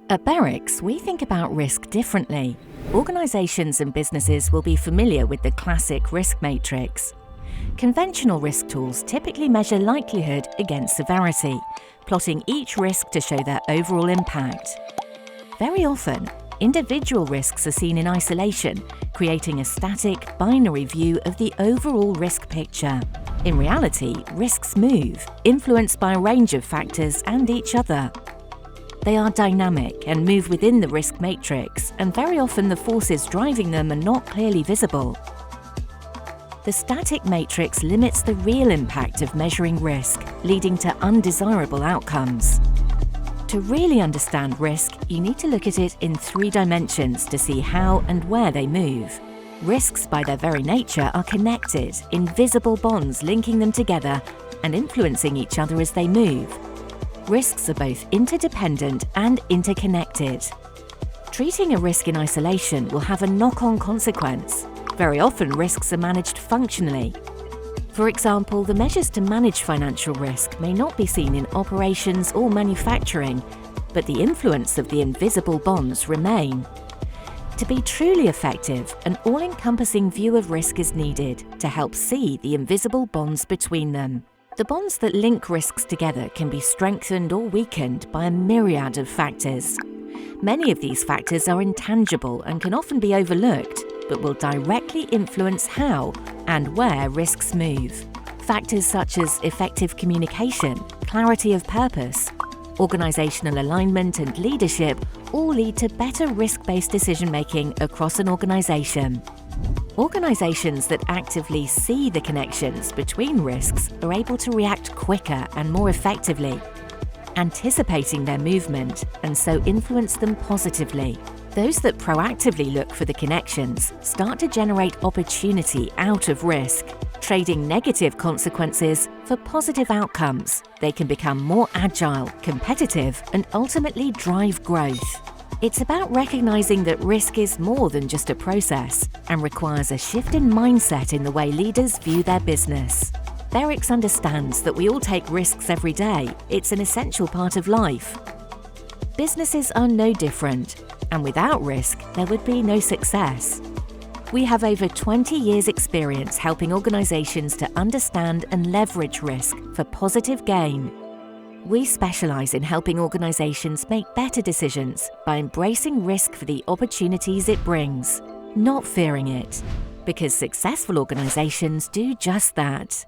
At Berwicks, we think about risk differently. Organisations and businesses will be familiar with the classic risk matrix. Conventional risk tools typically measure likelihood against severity, plotting each risk to show their overall impact. Very often, individual risks are seen in isolation, creating a static, binary view of the overall risk picture. In reality, risks move, influenced by a range of factors and each other. They are dynamic and move within the risk matrix, and very often the forces driving them are not clearly visible. The static matrix limits the real impact of measuring risk, leading to undesirable outcomes. To really understand risk, you need to look at it in 3 dimensions to see how and where they move. Risks, by their very nature, are connected, invisible bonds linking them together and influencing each other as they move. Risks are both interdependent and interconnected. Treating a risk in isolation will have a knock-on consequence. Very often, risks are managed functionally. For example, the measures to manage financial risk may not be seen in operations or manufacturing, but the influence of the invisible bonds remain. To be truly effective, an all-encompassing view of risk is needed to help see the invisible bonds between them. The bonds that link risks together can be strengthened or weakened by a myriad of factors. Many of these factors are intangible and can often be overlooked, but will directly influence how and where risks move. Factors such as effective communication, clarity of purpose, organisational alignment and leadership all lead to better risk-based decision-making across an organisation. Organisations that actively see the connections between risks are able to react quicker and more effectively, anticipating their movement and so influence them positively. Those that proactively look for the connections start to generate opportunity out of risk. Trading negative consequences for positive outcomes, they can become more agile, competitive, and ultimately drive growth. It's about recognizing that risk is more than just a process and requires a shift in mindset in the way leaders view their business. Berwicks understands that we all take risks every day. It's an essential part of life. Businesses are no different, and without risk, there would be no success. We have over 20 years' experience helping organisations to understand and leverage risk for positive gain. We specialise in helping organisations make better decisions by embracing risk for the opportunities it brings, not fearing it, because successful organisations do just that.